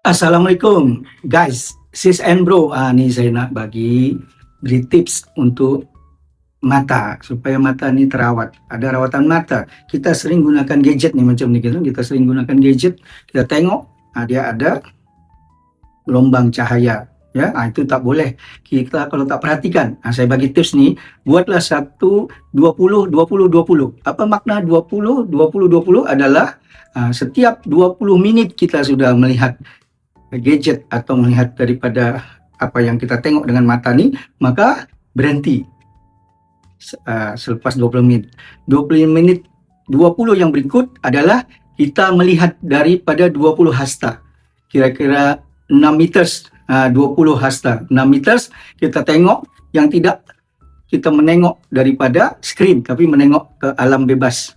Assalamualaikum guys, sis and bro. Ni saya nak beri tips untuk mata supaya mata ni terawat. Ada rawatan mata. Kita sering gunakan gadget ni macam ni kan. Kita sering gunakan gadget. Kita tengok dia ada gelombang cahaya. Ya, itu tak boleh. Kita kalau tak perhatikan. Saya bagi tips ni, buatlah 20 Apa makna 20 adalah setiap 20 minit kita sudah melihat gadget atau melihat daripada apa yang kita tengok dengan mata ni, maka berhenti selepas 20 menit. 20 menit 20 yang berikut adalah kita melihat daripada 20 hasta, kira-kira 6 meters. 20 hasta 6 meters kita tengok, yang tidak kita menengok daripada skrin tapi menengok ke alam bebas,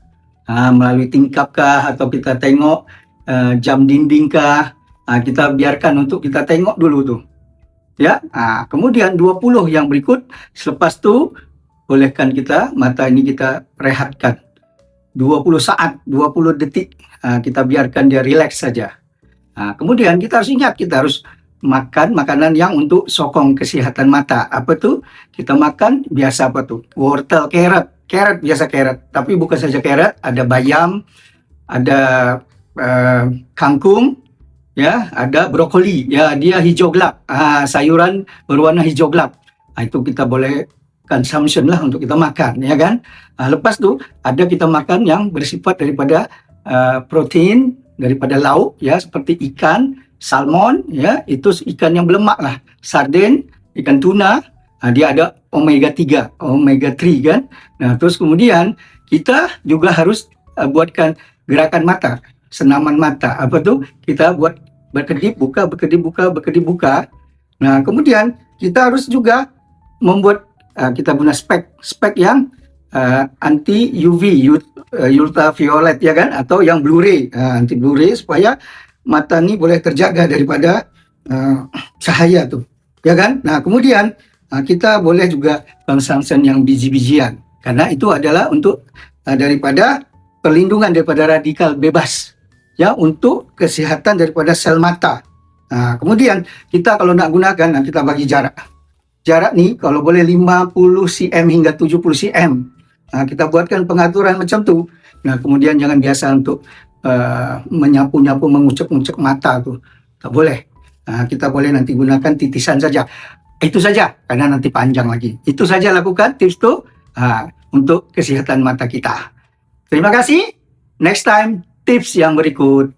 melalui tingkap kah, atau kita tengok jam dinding kah. Kita biarkan untuk kita tengok dulu tu ya. Kemudian 20 yang berikut, selepas tu bolehkan kita mata ini kita rehatkan 20 saat 20 detik, kita biarkan dia relax saja. Kemudian kita harus ingat, kita harus makan makanan yang untuk sokong kesihatan mata. Apa tu? Kita makan biasa apa tu? Wortel, carrot biasa carrot, tapi bukan saja carrot, ada bayam, ada kangkung, ya, ada brokoli, ya, dia hijau gelap, sayuran berwarna hijau gelap. Itu kita boleh consumption lah untuk kita makan, ya kan. Lepas tu ada kita makan yang bersifat daripada protein daripada lauk, ya, seperti ikan, salmon, ya, itu ikan yang berlemak lah, sarden, ikan tuna, dia ada omega 3, omega 3 kan. Terus kemudian kita juga harus buatkan gerakan mata, senaman mata. Apa tu? Kita buat berkedip buka, berkedip buka, berkedip buka. Kemudian kita harus juga membuat kita guna spek yang anti UV, ultraviolet, ya kan, atau yang Blu-ray, anti Blu-ray, supaya mata ni boleh terjaga daripada cahaya tu, ya kan. Kemudian kita boleh juga consumption yang biji-bijian, karena itu adalah untuk daripada perlindungan daripada radikal bebas, ya, untuk kesihatan daripada sel mata. Kemudian kita kalau nak gunakan, kita bagi jarak ni kalau boleh 50 cm hingga 70 cm. Kita buatkan pengaturan macam tu. Kemudian jangan biasa untuk menyapu-nyapu, mengucek-ucek mata tu, tak boleh. Kita boleh nanti gunakan titisan saja. Itu saja, karena nanti panjang lagi. Itu saja lakukan tips tu untuk kesihatan mata kita. Terima kasih. Next time tips yang berikut.